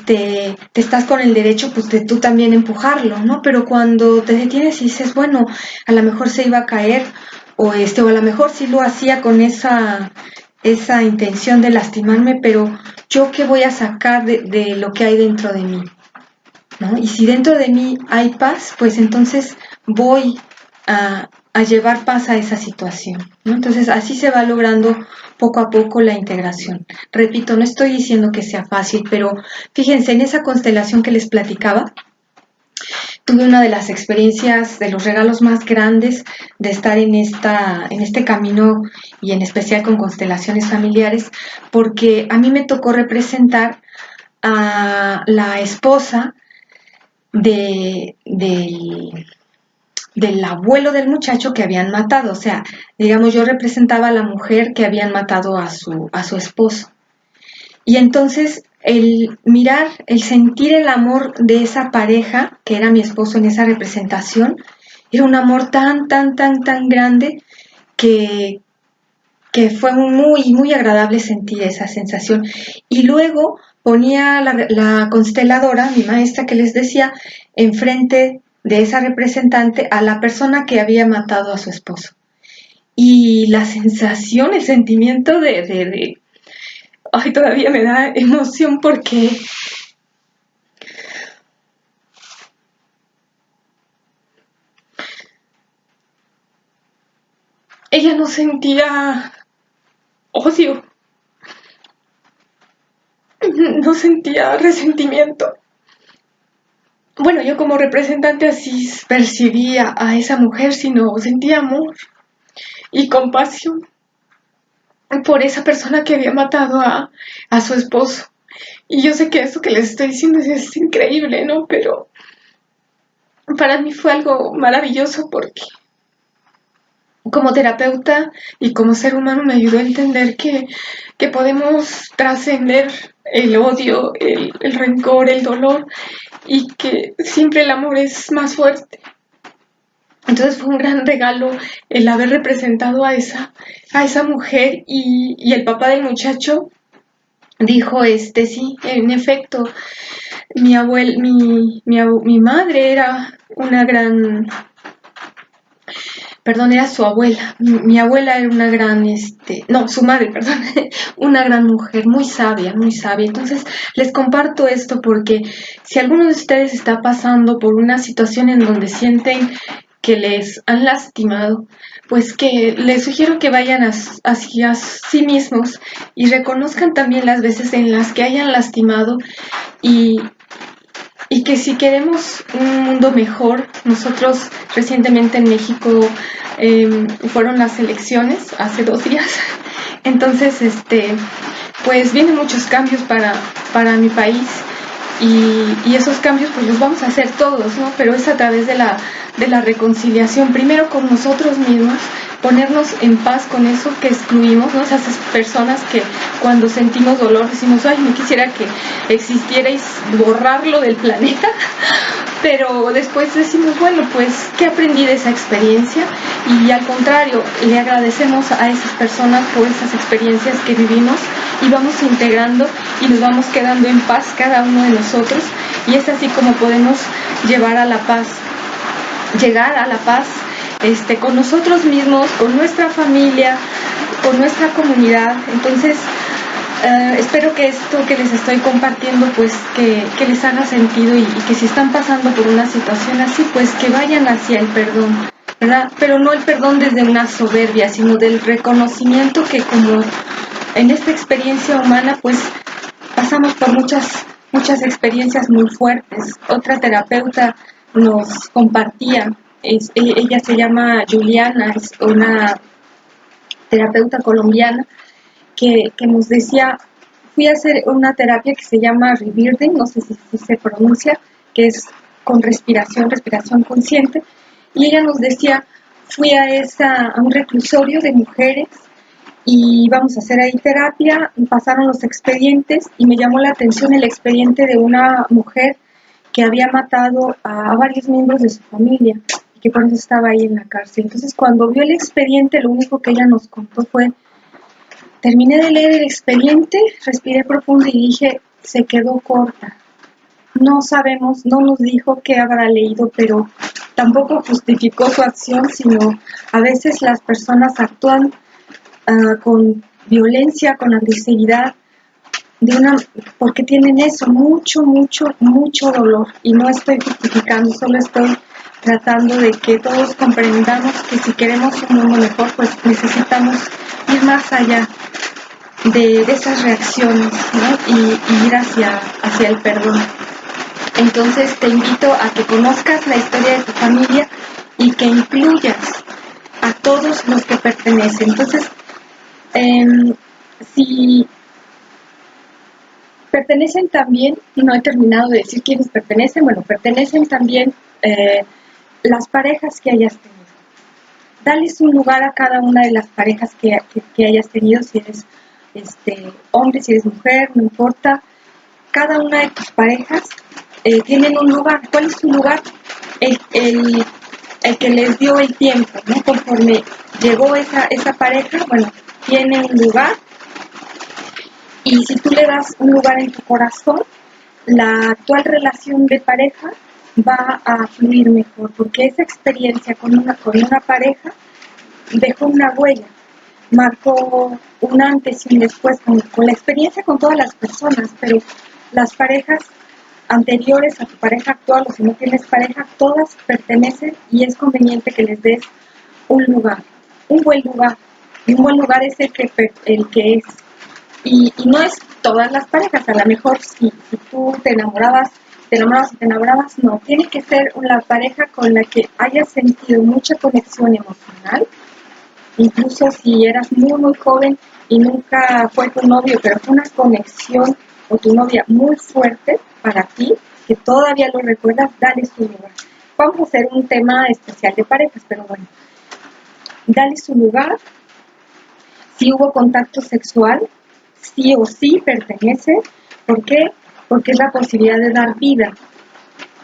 te estás con el derecho pues de tú también empujarlo, ¿no? Pero cuando te detienes y dices, bueno, a lo mejor se iba a caer o a lo mejor sí lo hacía con esa intención de lastimarme, pero yo qué voy a sacar de lo que hay dentro de mí, ¿no? Y si dentro de mí hay paz, pues entonces voy a llevar paz a esa situación, ¿no? Entonces así se va logrando poco a poco la integración. Repito, no estoy diciendo que sea fácil, pero fíjense, en esa constelación que les platicaba, tuve una de las experiencias, de los regalos más grandes de estar en este camino y en especial con constelaciones familiares, porque a mí me tocó representar a la esposa del abuelo del muchacho que habían matado. O sea, digamos, yo representaba a la mujer que habían matado a su esposo. Y entonces el mirar, el sentir el amor de esa pareja, que era mi esposo en esa representación, era un amor tan, tan, tan, tan grande que, que fue muy, muy agradable sentir esa sensación. Y luego ponía la consteladora, mi maestra que les decía, enfrente de esa representante a la persona que había matado a su esposo. Y la sensación, el sentimiento ay, todavía me da emoción porque ella no sentía odio, no sentía resentimiento. Bueno, yo como representante así percibía a esa mujer, sino sentía amor y compasión por esa persona que había matado a su esposo. Y yo sé que esto que les estoy diciendo es increíble, ¿no? Pero para mí fue algo maravilloso porque como terapeuta y como ser humano me ayudó a entender que podemos trascender el odio, el rencor, el dolor y que siempre el amor es más fuerte. Entonces fue un gran regalo el haber representado a esa mujer y el papá del muchacho dijo, sí, en efecto, mi madre era una gran, perdón, era su abuela, mi abuela era una gran, no, su madre, perdón, una gran mujer, muy sabia, muy sabia. Entonces, les comparto esto porque si alguno de ustedes está pasando por una situación en donde sienten que les han lastimado, pues que les sugiero que vayan hacia sí mismos y reconozcan también las veces en las que hayan lastimado y, y que si queremos un mundo mejor, nosotros recientemente en México fueron las elecciones hace 2 días, entonces pues vienen muchos cambios para mi país y esos cambios pues los vamos a hacer todos, ¿no? Pero es a través de la reconciliación, primero con nosotros mismos, ponernos en paz con eso que excluimos, ¿no? Esas personas que cuando sentimos dolor decimos, ay, no quisiera que existierais, borrarlo del planeta, pero después decimos, bueno, pues, ¿qué aprendí de esa experiencia? Y al contrario, le agradecemos a esas personas por esas experiencias que vivimos y vamos integrando y nos vamos quedando en paz cada uno de nosotros y es así como podemos llevar a la paz, llegar a la paz con nosotros mismos, con nuestra familia, con nuestra comunidad. Entonces, espero que esto que les estoy compartiendo, pues que les haga sentido y que si están pasando por una situación así, pues que vayan hacia el perdón, ¿verdad? Pero no el perdón desde una soberbia, sino del reconocimiento que como en esta experiencia humana, pues pasamos por muchas experiencias muy fuertes. Otra terapeuta nos compartía, ella se llama Juliana, es una terapeuta colombiana, que nos decía, fui a hacer una terapia que se llama Rebirthing, no sé si se pronuncia, que es con respiración consciente, y ella nos decía, fui a un reclusorio de mujeres y vamos a hacer ahí terapia, pasaron los expedientes y me llamó la atención el expediente de una mujer que había matado a varios miembros de su familia y que por eso estaba ahí en la cárcel. Entonces cuando vio el expediente, lo único que ella nos contó fue, terminé de leer el expediente, respiré profundo y dije, se quedó corta. No sabemos, no nos dijo qué habrá leído, pero tampoco justificó su acción, sino a veces las personas actúan con violencia, con agresividad, porque tienen eso, mucho dolor. Y no estoy justificando, solo estoy tratando de que todos comprendamos que si queremos un mundo mejor, pues necesitamos ir más allá de esas reacciones, ¿no? Y ir hacia el perdón. Entonces te invito a que conozcas la historia de tu familia y que incluyas a todos los que pertenecen. Entonces, si pertenecen también, no he terminado de decir quiénes pertenecen, bueno, pertenecen también las parejas que hayas tenido. Dales un lugar a cada una de las parejas que hayas tenido, si eres hombre, si eres mujer, no importa. Cada una de tus parejas tienen un lugar. ¿Cuál es su lugar? El que les dio el tiempo, ¿no? Conforme llegó esa pareja, bueno, tiene un lugar. Y si tú le das un lugar en tu corazón, la actual relación de pareja va a fluir mejor, porque esa experiencia con una pareja dejó una huella, marcó un antes y un después con la experiencia con todas las personas, pero las parejas anteriores a tu pareja actual, o si no tienes pareja, todas pertenecen y es conveniente que les des un lugar, un buen lugar. Y un buen lugar es el que es. Y no es todas las parejas, a lo mejor si tú te enamorabas, no. Tiene que ser una pareja con la que hayas sentido mucha conexión emocional, incluso si eras muy joven y nunca fue tu novio, pero fue una conexión o tu novia muy fuerte para ti, que todavía lo recuerdas, dale su lugar. Vamos a hacer un tema especial de parejas, pero bueno, dale su lugar. Si hubo contacto sexual, sí o sí pertenece. ¿Por qué? Porque es la posibilidad de dar vida.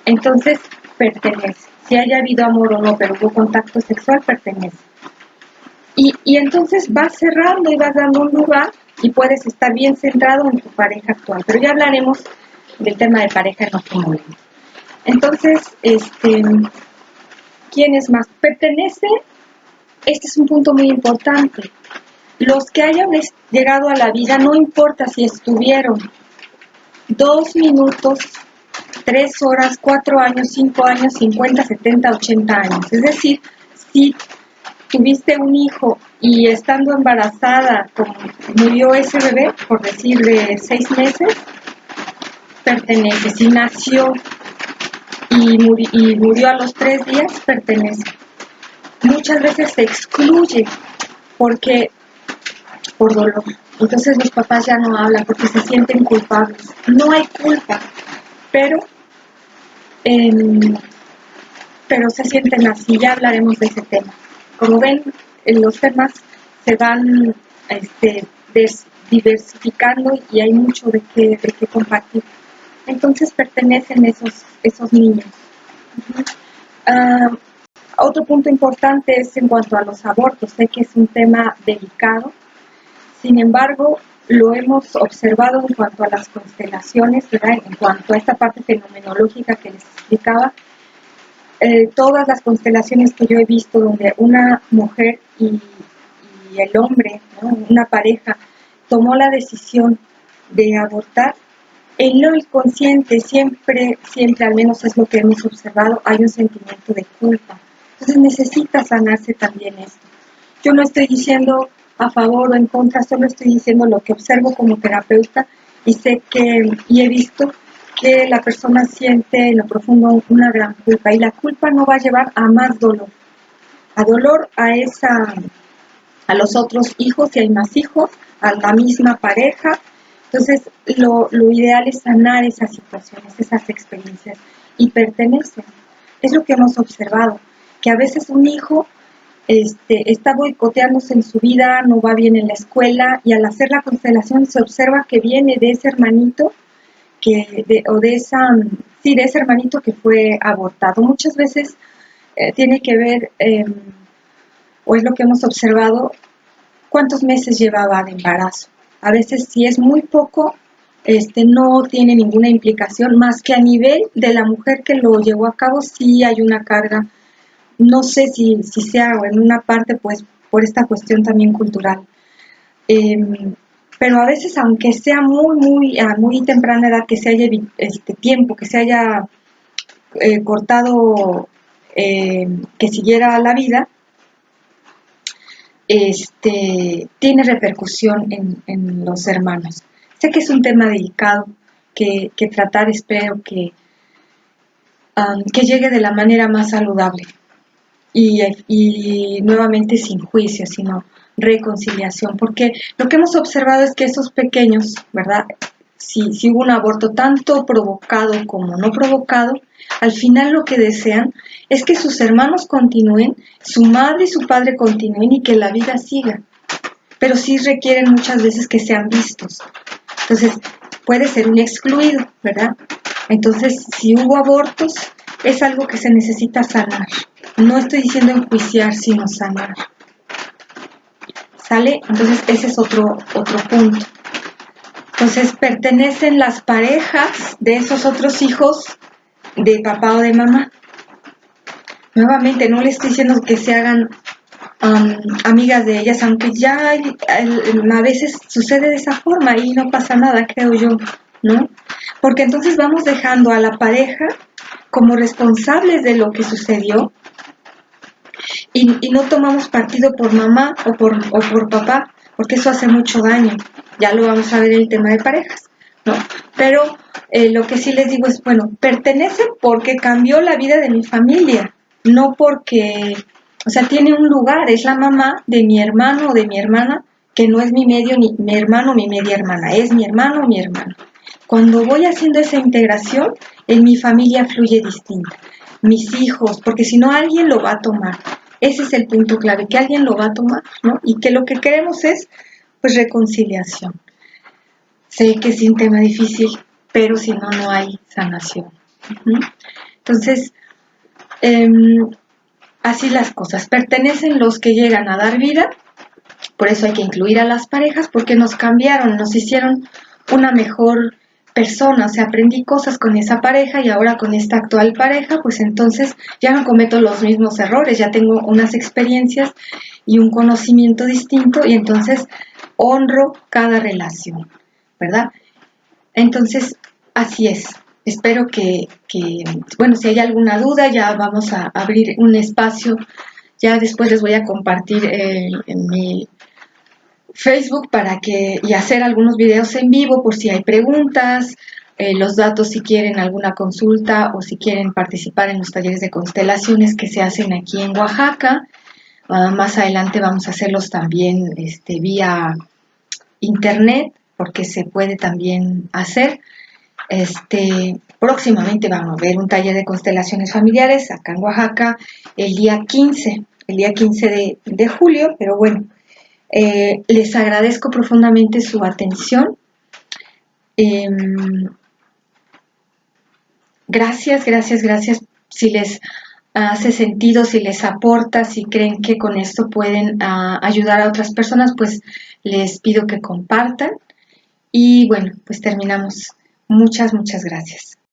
Entonces, pertenece. Si haya habido amor o no, pero hubo contacto sexual, pertenece. Y entonces vas cerrando y vas dando un lugar y puedes estar bien centrado en tu pareja actual. Pero ya hablaremos del tema de pareja en otro momento. Entonces, ¿quién es más? Pertenece. Este es un punto muy importante. Los que hayan llegado a la vida, no importa si estuvieron 2 minutos, 3 horas, 4 años, 5 años, 50, 70, 80 años. Es decir, si tuviste un hijo y estando embarazada murió ese bebé, por decir de 6 meses, pertenece. Si nació y murió a los 3 días, pertenece. Muchas veces se excluye porque por dolor. Entonces los papás ya no hablan porque se sienten culpables. No hay culpa, pero se sienten así. Ya hablaremos de ese tema. Como ven, los temas se van diversificando y hay mucho de qué compartir. Entonces pertenecen esos niños. Otro punto importante es en cuanto a los abortos. Sé que es un tema delicado. Sin embargo, lo hemos observado en cuanto a las constelaciones, ¿verdad? En cuanto a esta parte fenomenológica que les explicaba. Todas las constelaciones que yo he visto donde una mujer y el hombre, ¿no? Una pareja, tomó la decisión de abortar, en lo inconsciente siempre, al menos es lo que hemos observado, hay un sentimiento de culpa. Entonces necesita sanarse también esto. Yo no estoy diciendo a favor o en contra, solo estoy diciendo lo que observo como terapeuta y he visto que la persona siente en lo profundo una gran culpa y la culpa no va a llevar a más dolor, a los otros hijos, si hay más hijos, a la misma pareja. Entonces, lo ideal es sanar esas situaciones, esas experiencias y pertenecen. Es lo que hemos observado, que a veces un hijo está boicoteándose en su vida, no va bien en la escuela, y al hacer la constelación se observa que viene de ese hermanito de ese hermanito que fue abortado. Muchas veces tiene que ver, o es lo que hemos observado, cuántos meses llevaba de embarazo. A veces si es muy poco, no tiene ninguna implicación, más que a nivel de la mujer que lo llevó a cabo, sí hay una carga. No sé si sea en una parte, pues, por esta cuestión también cultural. Pero a veces, aunque sea a muy temprana edad, que se haya tiempo, que se haya cortado, que siguiera la vida, tiene repercusión en los hermanos. Sé que es un tema delicado que tratar, espero que llegue de la manera más saludable y nuevamente sin juicio, sino reconciliación, porque lo que hemos observado es que esos pequeños, ¿verdad? Si hubo un aborto tanto provocado como no provocado, al final lo que desean es que sus hermanos continúen, su madre y su padre continúen y que la vida siga. Pero sí requieren muchas veces que sean vistos. Entonces, puede ser un excluido, ¿verdad? Entonces, si hubo abortos, es algo que se necesita sanar. No estoy diciendo enjuiciar, sino sanar. ¿Sale? Entonces, ese es otro punto. Entonces, pertenecen las parejas de esos otros hijos de papá o de mamá. Nuevamente, no le estoy diciendo que se hagan amigas de ellas, aunque ya a veces sucede de esa forma y no pasa nada, creo yo, ¿no? Porque entonces vamos dejando a la pareja como responsables de lo que sucedió y no tomamos partido por mamá o por papá, porque eso hace mucho daño. Ya lo vamos a ver en el tema de parejas, ¿no? Pero lo que sí les digo es, bueno, pertenece porque cambió la vida de mi familia, no porque, o sea, tiene un lugar, es la mamá de mi hermano o de mi hermana, que no es mi medio, ni mi hermano o mi media hermana, es mi hermano o mi hermana. Cuando voy haciendo esa integración, en mi familia fluye distinta. Mis hijos, porque si no alguien lo va a tomar. Ese es el punto clave, que alguien lo va a tomar, ¿no? Y que lo que queremos es, pues, reconciliación. Sé que es un tema difícil, pero si no, no hay sanación. Entonces, así las cosas. Pertenecen los que llegan a dar vida, por eso hay que incluir a las parejas, porque nos cambiaron, nos hicieron una mejor persona, o sea, aprendí cosas con esa pareja y ahora con esta actual pareja, pues entonces ya no cometo los mismos errores, ya tengo unas experiencias y un conocimiento distinto y entonces honro cada relación, ¿verdad? Entonces, así es. Espero bueno, si hay alguna duda, ya vamos a abrir un espacio. Ya después les voy a compartir en mi Facebook y hacer algunos videos en vivo por si hay preguntas, los datos si quieren alguna consulta o si quieren participar en los talleres de constelaciones que se hacen aquí en Oaxaca. Más adelante vamos a hacerlos también vía internet porque se puede también hacer. Próximamente vamos a ver un taller de constelaciones familiares acá en Oaxaca el día 15 de julio, pero bueno, les agradezco profundamente su atención. Gracias. Si les hace sentido, si les aporta, si creen que con esto pueden ayudar a otras personas, pues les pido que compartan. Y bueno, pues terminamos. Muchas gracias.